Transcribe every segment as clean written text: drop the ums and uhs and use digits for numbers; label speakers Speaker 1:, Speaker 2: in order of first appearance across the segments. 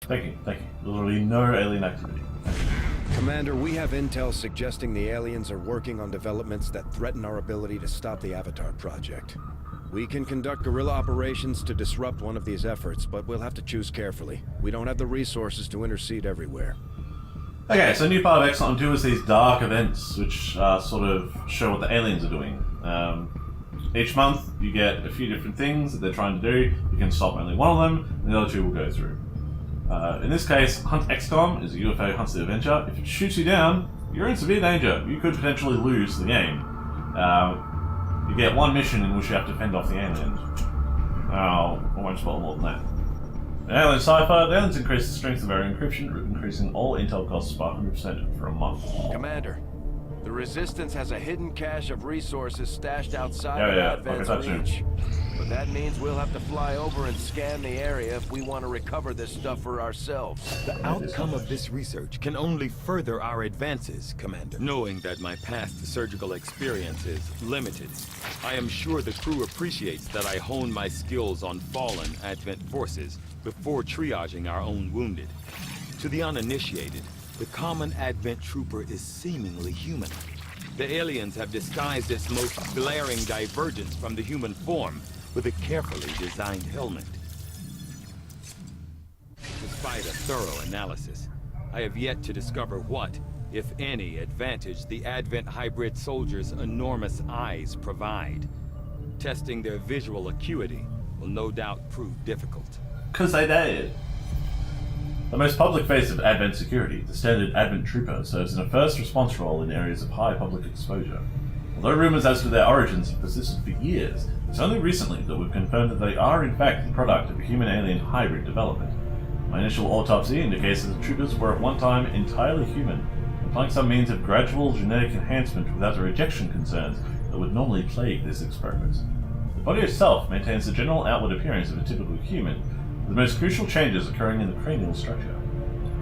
Speaker 1: Thank you, thank you. Literally no alien activity.
Speaker 2: Commander, we have intel suggesting the aliens are working on developments that threaten our ability to stop the Avatar project. We can conduct guerrilla operations to disrupt one of these efforts, but we'll have to choose carefully. We don't have the resources to intercede everywhere.
Speaker 1: Okay, so a new part of XCOM 2 is these dark events, which sort of show what the aliens are doing. Each month, you get a few different things that they're trying to do. You can stop only one of them, and the other two will go through. In this case, Hunt XCOM is a UFO hunts the Avenger. If it shoots you down, you're in severe danger. You could potentially lose the game. You get one mission in which you have to fend off the aliens. I won't spoil more than that. In Alien Sci-Fi, the aliens increase the strength of our encryption, increasing all intel costs by 100% for a month.
Speaker 2: Commander, the Resistance has a hidden cache of resources stashed outside of Advent's reach. But that means we'll have to fly over and scan the area if we want to recover this stuff for ourselves.
Speaker 3: The outcome of this research can only further our advances, Commander. Knowing that my past surgical experience is limited, I am sure the crew appreciates that I hone my skills on fallen Advent forces before triaging our own wounded. To the uninitiated, the common Advent trooper is seemingly human. The aliens have disguised its most glaring divergence from the human form with a carefully designed helmet. Despite a thorough analysis, I have yet to discover what, if any, advantage the Advent hybrid soldiers' enormous eyes provide. Testing their visual acuity will no doubt prove difficult.
Speaker 1: 'Cause they did. The most public face of Advent security, the standard Advent Trooper, serves in a first response role in areas of high public exposure. Although rumours as to their origins have persisted for years, it's only recently that we've confirmed that they are in fact the product of a human-alien hybrid development. My initial autopsy indicates that the troopers were at one time entirely human, applying some means of gradual genetic enhancement without the rejection concerns that would normally plague this experiment. The body itself maintains the general outward appearance of a typical human, with the most crucial changes occurring in the cranial structure.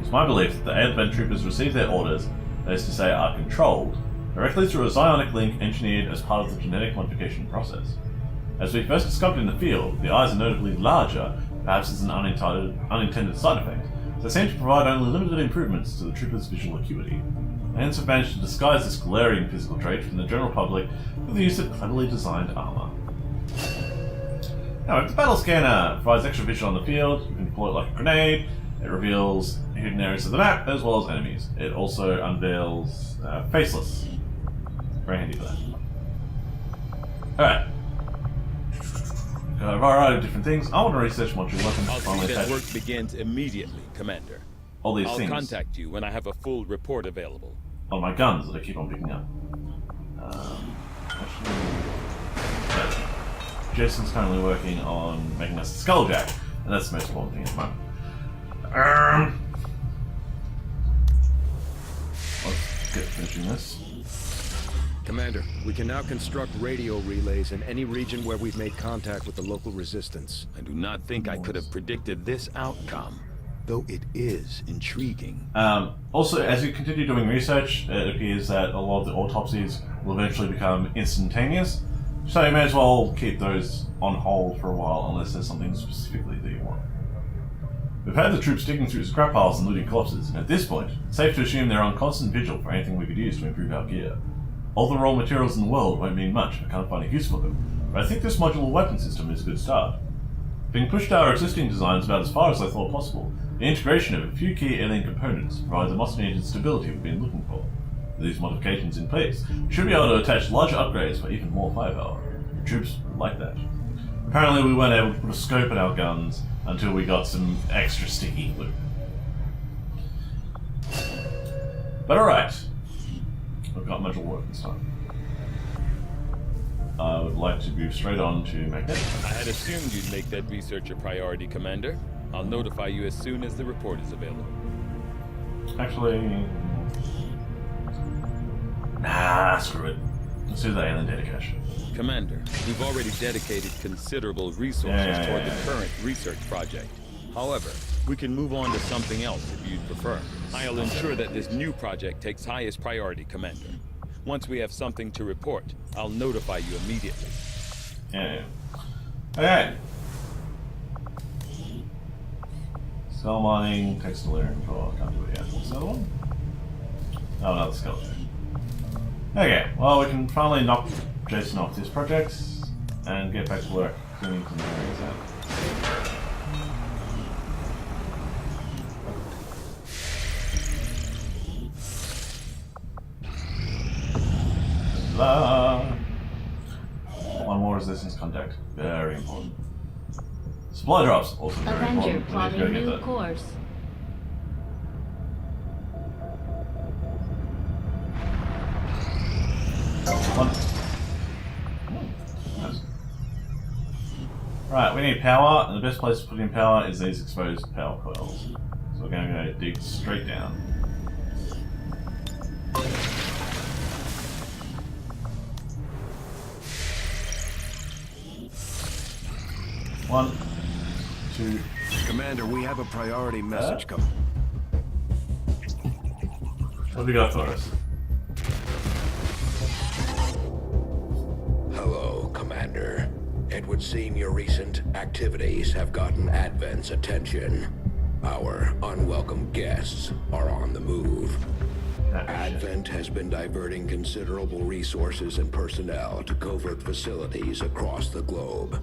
Speaker 1: It's my belief that the Advent troopers receive their orders, that is to say are controlled, directly through a psionic link engineered as part of the genetic modification process. As we first discovered in the field, the eyes are notably larger, perhaps as an unintended side effect, so they seem to provide only limited improvements to the troopers' visual acuity. They hence have managed to disguise this glaring physical trait from the general public with the use of cleverly designed armour. Now, if the battle scanner provides extra vision on the field, you can deploy it like a grenade. It reveals hidden areas of the map as well as enemies. It also unveils faceless. Very handy for that. Alright. Got a variety of different things. I want to research module weapons.
Speaker 3: I'll see that work begins immediately, Commander.
Speaker 1: All these things.
Speaker 3: I'll contact you when I have a full report available.
Speaker 1: On my guns that I keep on picking up. Jason's currently working on making us a skulljack, and that's the most important thing at the moment. Let's get finishing this.
Speaker 2: Commander, we can now construct radio relays in any region where we've made contact with the local resistance.
Speaker 3: I do not think I could have predicted this outcome, though it is intriguing.
Speaker 1: Also, as you continue doing research, it appears that a lot of the autopsies will eventually become instantaneous, so you may as well keep those on hold for a while unless there's something specifically that you want. We've had the troops digging through scrap piles and looting corpses, and at this point, it's safe to assume they're on constant vigil for anything we could use to improve our gear. All the raw materials in the world won't mean much if I can't find a use for them, but I think this modular weapon system is a good start. Being pushed our existing designs about as far as I thought possible, the integration of a few key alien components provides the much-needed stability we've been looking for. With these modifications in place, we should be able to attach larger upgrades for even more firepower. The troops would like that. Apparently we weren't able to put a scope in our guns until we got some extra sticky glue. But alright. We've got much work this time. I would like to move straight on to magnetic.
Speaker 3: I had assumed you'd make that research a priority, Commander. I'll notify you as soon as the report is available.
Speaker 1: Actually... nah, screw it. Let's do the alien data cache.
Speaker 3: Commander, we've already dedicated considerable resources toward the current research project. However, we can move on to something else if you'd prefer. I'll ensure that this new project takes highest priority, Commander. Once we have something to report, I'll notify you immediately.
Speaker 1: Okay. Skull mining, textile core, can't do it yet. What's the other one? Oh, another skeleton. Okay, well we can finally knock Jason off this project and get back to work cleaning some areas out. One more resistance contact. Very important. Supply drops, also very
Speaker 4: Avenger
Speaker 1: important. We need to go
Speaker 4: plotting
Speaker 1: get
Speaker 4: new
Speaker 1: that.
Speaker 4: course.
Speaker 1: One. Nice. Right, we need power, and the best place to put in power is these exposed power coils. So we're going to go dig straight down. One, two.
Speaker 2: Commander, we have a priority message coming.
Speaker 1: What have you got for us?
Speaker 5: Hello, Commander. It would seem your recent activities have gotten Advent's attention. Our unwelcome guests are on the move. Advent has been diverting considerable resources and personnel to covert facilities across the globe.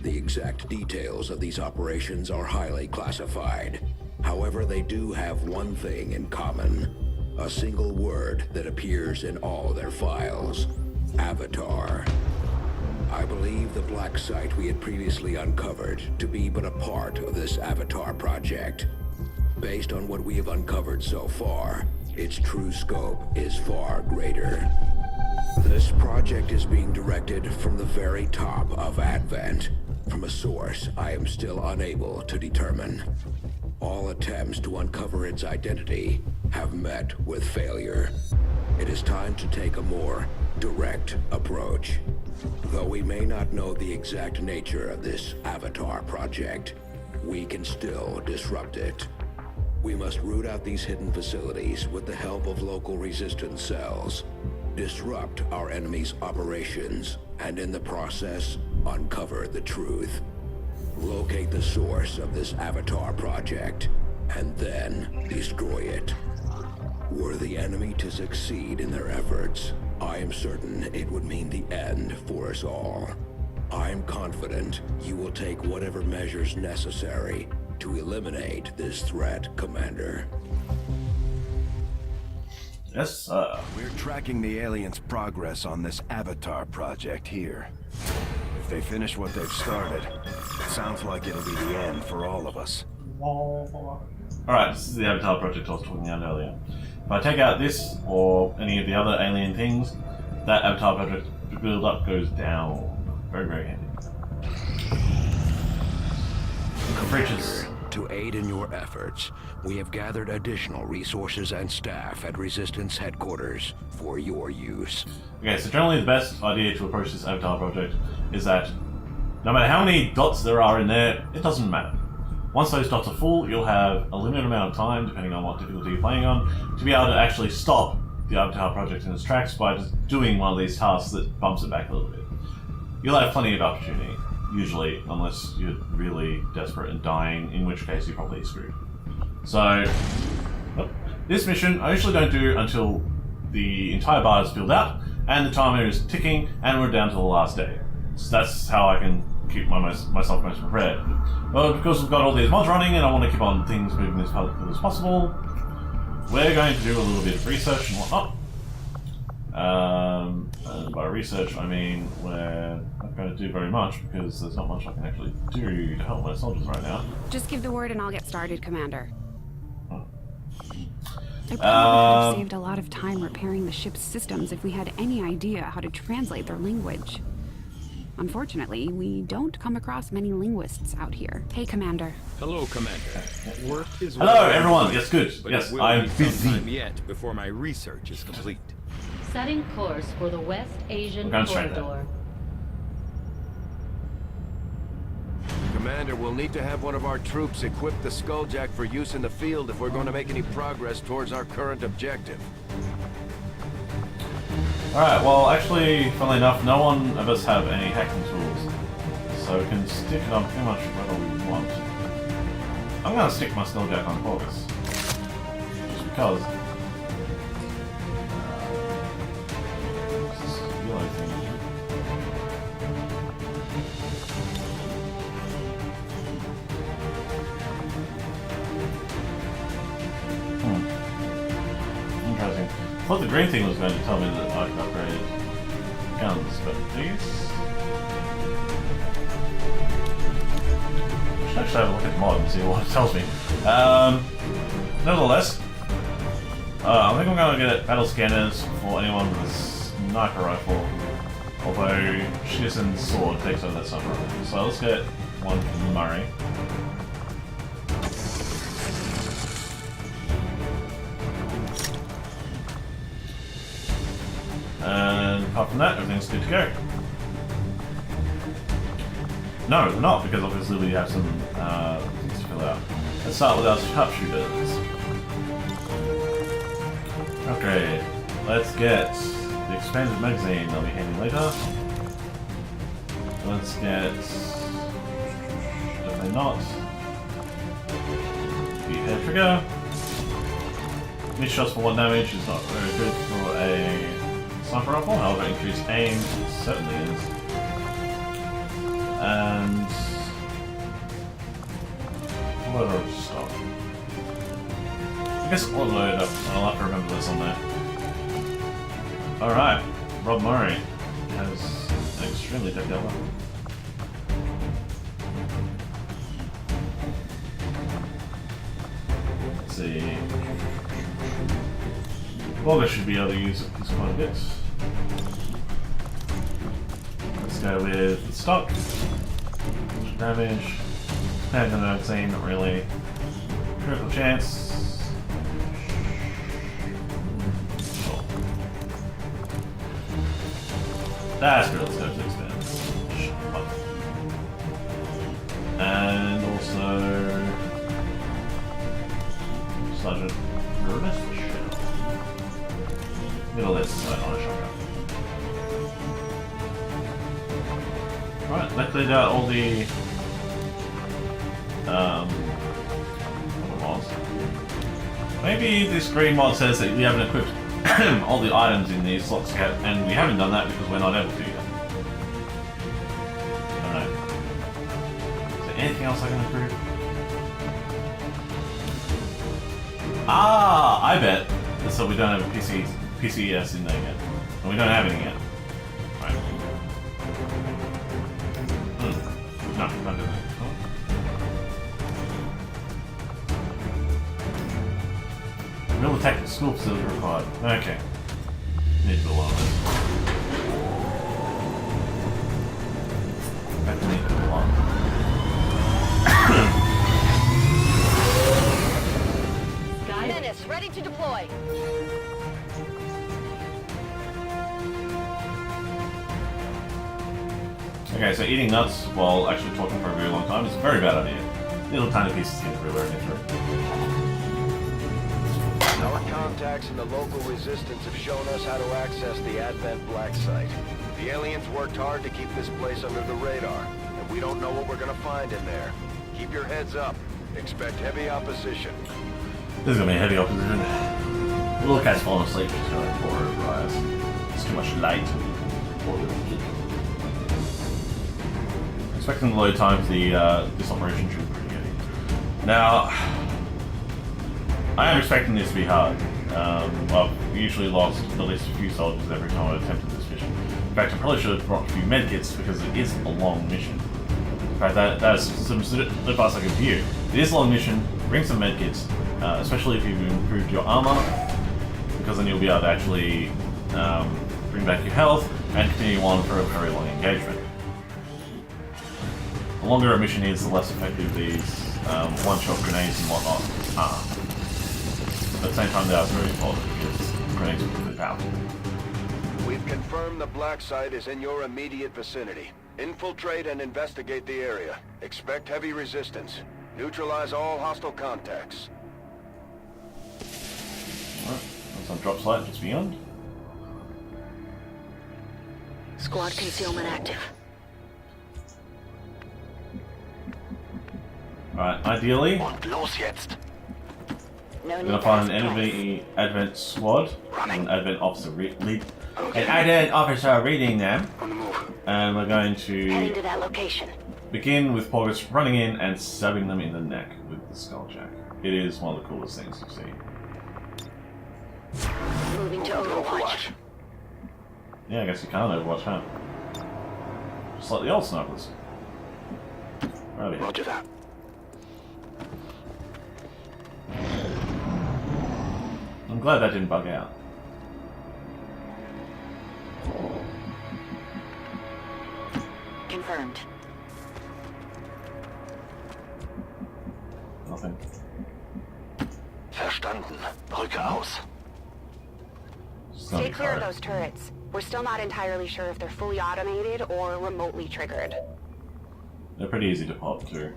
Speaker 5: The exact details of these operations are highly classified. However, they do have one thing in common. A single word that appears in all their files. Avatar. I believe the Blacksite we had previously uncovered to be but a part of this Avatar project. Based on what we have uncovered so far, its true scope is far greater. This project is being directed from the very top of Advent, from a source I am still unable to determine. All attempts to uncover its identity have met with failure. It is time to take a more direct approach. Though we may not know the exact nature of this Avatar project, we can still disrupt it. We must root out these hidden facilities with the help of local resistance cells, disrupt our enemy's operations, and in the process, uncover the truth. Locate the source of this Avatar project, and then destroy it. Were the enemy to succeed in their efforts, I am certain it would mean the end for us all. I am confident you will take whatever measures necessary to eliminate this threat, Commander.
Speaker 1: Yes, sir.
Speaker 2: We're tracking the aliens' progress on this Avatar project here. If they finish what they've started, it sounds like it'll be the end for all of us.
Speaker 1: Alright, this is the Avatar project I was talking about earlier. If I take out this, or any of the other alien things, that Avatar project build-up goes down. Very, very handy. Creatures.
Speaker 5: To aid in your efforts, we have gathered additional resources and staff at Resistance headquarters for your use.
Speaker 1: Okay, so generally the best idea to approach this Avatar project is that no matter how many dots there are in there, it doesn't matter. Once those dots are full, you'll have a limited amount of time, depending on what difficulty you're playing on, to be able to actually stop the Avatar project in its tracks by just doing one of these tasks that bumps it back a little bit. You'll have plenty of opportunity, usually, unless you're really desperate and dying, in which case you're probably screwed. So, this mission I usually don't do until the entire bar is filled out, and the timer is ticking, and we're down to the last day. So that's how I can keep myself most prepared. Well, because we've got all these mods running and I want to keep on things moving as quickly as possible, we're going to do a little bit of research and whatnot. And by research I mean we're not going to do very much because there's not much I can actually do to help my soldiers right now.
Speaker 6: Just give the word and I'll get started, Commander. I probably could have saved a lot of time repairing the ship's systems if we had any idea how to translate their language. Unfortunately, we don't come across many linguists out here. Hey, Commander.
Speaker 3: Hello, Commander. Work is
Speaker 1: Hello,
Speaker 3: well
Speaker 1: everyone.
Speaker 3: done,
Speaker 1: Yes, good.
Speaker 3: but
Speaker 1: Yes,
Speaker 3: it will
Speaker 1: I'm
Speaker 3: be some
Speaker 1: busy.
Speaker 3: time yet before my research is complete.
Speaker 4: Setting course for the West Asian
Speaker 1: We're going straight there.
Speaker 4: corridor.
Speaker 2: Commander, we'll need to have one of our troops equip the Skulljack for use in the field if we're going to make any progress towards our current objective.
Speaker 1: Alright, well actually, funnily enough, no one of us have any hacking tools. So we can stick it on pretty much whatever we want. I'm gonna stick my skill jack on Paugus. Just because. This yellow thing. Interesting. I thought the green thing was going to tell me that I could upgrade guns, but these. I should actually have a look at the mod and see what it tells me. Nevertheless, I think I'm going to get battle scanners for anyone with a sniper rifle. Although Shison's sword takes over that sniper rifle. So let's get one from Murray. And apart from that, everything's good to go. No, they're not, because obviously we have some things to fill out. Let's start with our sharpshooters. Okay, let's get the expanded magazine, that'll be handy later. Let's get... definitely not. The air trigger. Miss shots for 1 damage is not very good for a sniper rifle, however increased aim certainly is. And loader stock. I guess I'll load up, I'll have to remember this on there. Alright, Rob Murray has an extremely decked out weapon. Let's see. Paugus should be able to use this quite a bit. Let's go with the stock. Damage. Depends on the magazine, not really. Critical chance. Sure. That's good, let's go to expand. And also... Sergeant Ernest Shell. Middle left side on a shotgun. Right, that cleared out all the what was. Maybe this green mod says that we haven't equipped all the items in these slots yet, and we haven't done that because we're not able to yet. I don't know. Is there anything else I can improve? Ah, I bet. So we don't have a PCS in there yet. And we don't have any yet. Right. No, not doing that. Real tactical school facility required. Okay. Need to go on this. Definitely need to go on.
Speaker 7: Menace, ready to deploy.
Speaker 1: Okay, so eating nuts while actually talking for a very long time is a very bad idea. Little tiny pieces get everywhere and through.
Speaker 2: Our contacts in the local resistance have shown us how to access the Advent Blacksite. The aliens worked hard to keep this place under the radar, and we don't know what we're gonna find in there. Keep your heads up. Expect heavy opposition.
Speaker 1: This is gonna be a heavy opposition. The little cat's falling asleep, she's going for her rise. It's too much light. Poor little kid. Expecting the load time for the this operation should be pretty good. Now, I am expecting this to be hard. I've usually lost at least a few soldiers every time I attempted this mission. In fact, I probably should have brought a few medkits because it is a long mission. In fact, that is some advice I give to you. It is a long mission. Bring some medkits, especially if you've improved your armor, because then you'll be able to actually bring back your health and continue on for a very long engagement. The longer a mission is, the less effective these one-shot grenades and whatnot are. At the same time, they are very important because grenades are really powerful.
Speaker 2: We've confirmed the Blacksite is in your immediate vicinity. Infiltrate and investigate the area. Expect heavy resistance. Neutralize all hostile contacts.
Speaker 1: Alright, that's on drop site just beyond.
Speaker 7: Squad concealment active.
Speaker 1: Alright, ideally,
Speaker 8: Und los jetzt.
Speaker 7: No
Speaker 1: we're
Speaker 7: need
Speaker 1: gonna
Speaker 7: to
Speaker 1: find
Speaker 7: ask
Speaker 1: an
Speaker 7: twice.
Speaker 1: enemy advent squad, an advent officer lead,
Speaker 8: Okay.
Speaker 1: an advent officer reading them,
Speaker 8: On the move.
Speaker 1: and we're going
Speaker 7: Heading
Speaker 1: to
Speaker 7: to that location.
Speaker 1: begin with Paugus running in and stabbing them in the neck with the skulljack. It is one of the coolest things you see.
Speaker 7: Moving to Overwatch.
Speaker 1: Yeah, I guess you can't overwatch, huh? Just like the old snipers. Right here.
Speaker 8: Roger that.
Speaker 1: I'm glad that didn't bug out.
Speaker 7: Confirmed.
Speaker 1: Nothing.
Speaker 8: Verstanden. Rücke aus.
Speaker 1: Just gonna
Speaker 6: Stay
Speaker 1: be
Speaker 6: clear of
Speaker 1: hard.
Speaker 6: those turrets. We're still not entirely sure if they're fully automated or remotely triggered.
Speaker 1: They're pretty easy to pop too.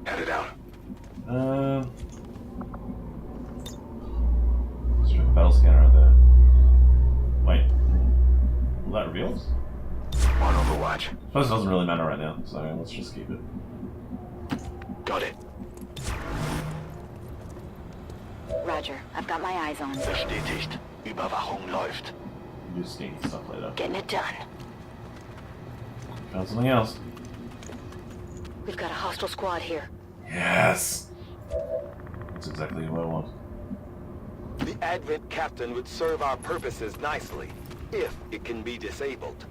Speaker 8: Headed out.
Speaker 1: Let's check the battle scanner out there. Wait. Will that reveal us?
Speaker 8: On Overwatch.
Speaker 1: I suppose it doesn't really matter right now, so let's just keep it.
Speaker 8: Got it.
Speaker 7: Roger. I've got my eyes on.
Speaker 8: Bestätigt. Überwachung läuft.
Speaker 1: Do sneaky stuff later.
Speaker 7: Getting it done.
Speaker 1: Found something else.
Speaker 7: We've got a hostile squad here.
Speaker 1: Yes! That's exactly what I want.
Speaker 3: The Advent Captain would serve our purposes nicely, if it can be disabled.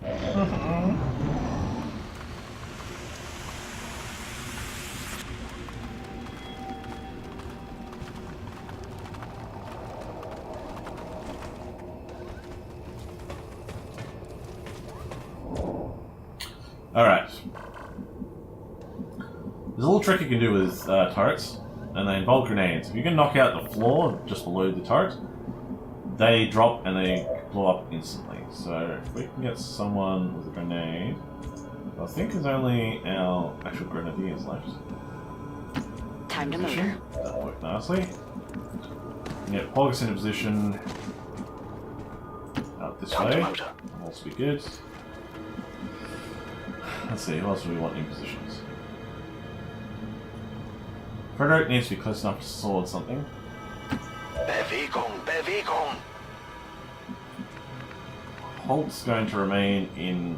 Speaker 1: Alright. There's a little trick you can do with turrets, and they involve grenades. If you can knock out the floor just below the turret, they drop and they blow up instantly. So if we can get someone with a grenade, I think there's only our actual grenadiers left.
Speaker 7: Time to move.
Speaker 1: That'll work nicely. Get Paugus into position out this way.
Speaker 8: Motor.
Speaker 1: That'll also be good. Let's see, who else do we want in positions? Frederick needs to be close enough to sword something.
Speaker 8: Bewegung, Bewegung.
Speaker 1: Holt's going to remain in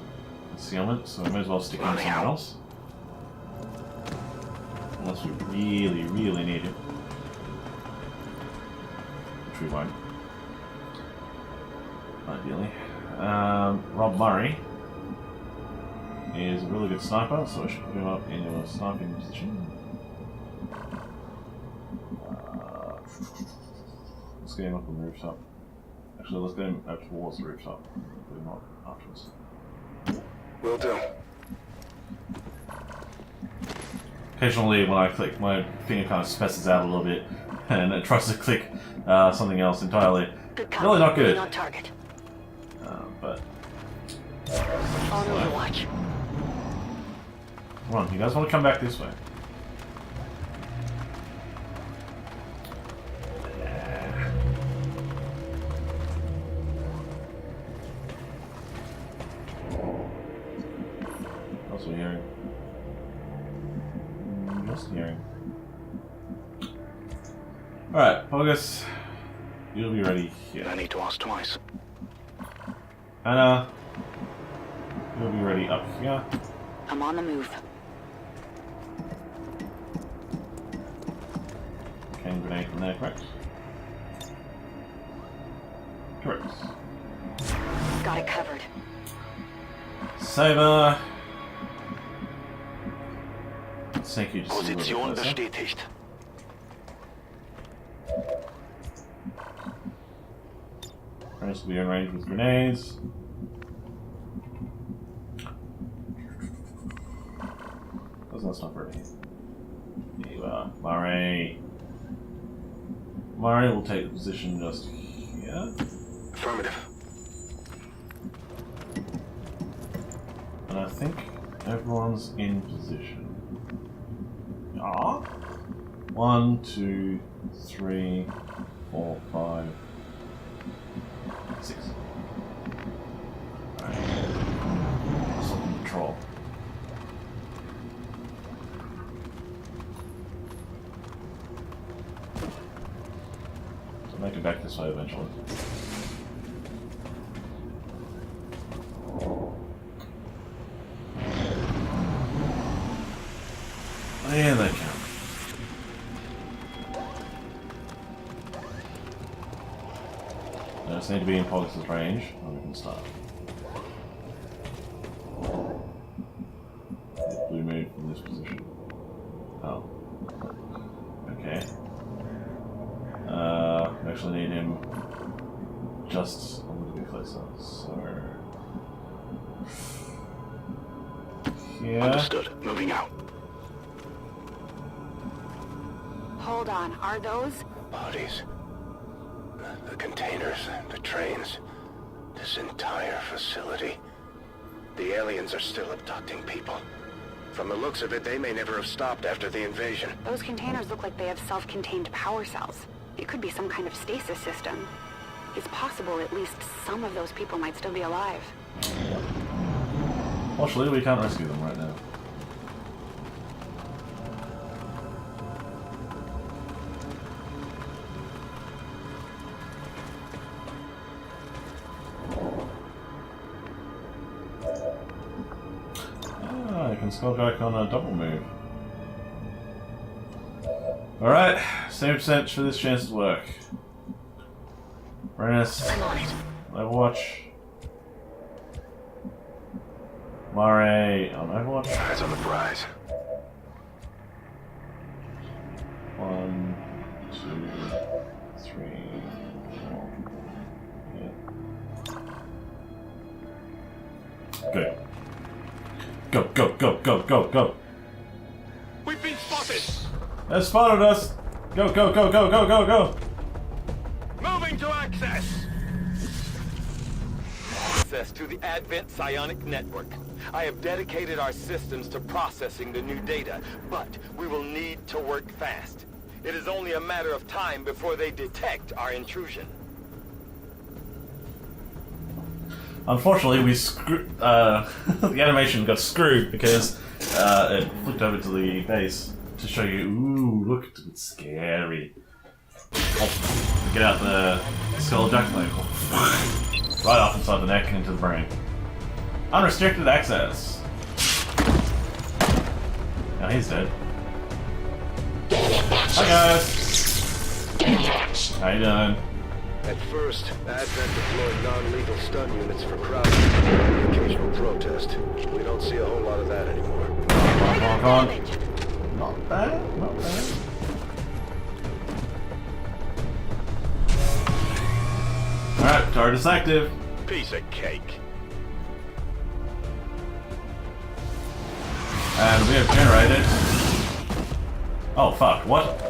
Speaker 1: concealment, so we may as well stick him with someone else. Unless we really, really need him. Which we won't. Ideally. Rob Murray is a really good sniper, so I should put him up in a sniping position. Let's get him up on the rooftop. Actually, let's get him up towards the rooftop. Put him up afterwards.
Speaker 8: Will do.
Speaker 1: Occasionally, when I click, my finger kind of spaces out a little bit, and it tries to click something else entirely.
Speaker 7: Good
Speaker 1: Really not good.
Speaker 7: On target.
Speaker 1: But
Speaker 7: On Overwatch.
Speaker 1: come on, you guys want to come back this way? Also hearing. Just hearing. Alright, Paugus, you'll be ready here.
Speaker 8: I need to ask twice.
Speaker 1: Anna, you'll be ready up here.
Speaker 7: I'm on the move.
Speaker 1: Cane grenade from there, correct? Correct.
Speaker 7: Got it covered.
Speaker 1: Saber. Let's take you just a little bit
Speaker 8: Position
Speaker 1: closer.
Speaker 8: bestätigt.
Speaker 1: First will be in range with grenades. That's not ready. Here you are, Murray. Murray will take the position just here.
Speaker 8: Affirmative.
Speaker 1: And I think everyone's in position. Ah. 1, 2, 3, 4, 5, 6. Alright. Let's look in patrol. I'll make it back this way eventually. There they come. I just need to be in Paugus' range, and we can start. Blue move from this position. Oh. Okay. We actually need him just a little bit closer, so... Yeah.
Speaker 8: Understood. Moving out.
Speaker 6: Hold on, are those?
Speaker 8: Bodies. The containers, the trains, this entire facility. The aliens are still abducting people. From the looks of it, they may never have stopped after the invasion.
Speaker 6: Those containers look like they have self-contained power cells. It could be some kind of stasis system. It's possible at least some of those people might still be alive.
Speaker 1: Fortunately, we can't rescue them right now. I can skull back on a double move. Alright, 70% for this chance to work. Renus, Overwatch. Mare on Overwatch.
Speaker 8: Eyes on the prize.
Speaker 1: 1, 2, 3, 4. Yeah. Good. Go, go, go, go, go, go.
Speaker 3: We've been spotted!
Speaker 1: They spotted us! Go, go, go, go, go, go, go!
Speaker 3: Moving to access! Access to the Advent Psionic Network. I have dedicated our systems to processing the new data, but we will need to work fast. It is only a matter of time before they detect our intrusion.
Speaker 1: Unfortunately, we the animation got screwed because it flipped over to the base to show you, ooh, look, it's scary. Oh, get out the skull jackflame. Right off inside the neck and into the brain. Unrestricted access. Now he's dead. Hi guys! How you doing?
Speaker 2: At first, Advent deployed non-lethal stun units for crowding and occasional protest. We don't see a whole lot of that anymore.
Speaker 1: Come on. Not bad, not bad. Alright, target's active.
Speaker 3: Piece of cake.
Speaker 1: And we have generated... Oh fuck, what?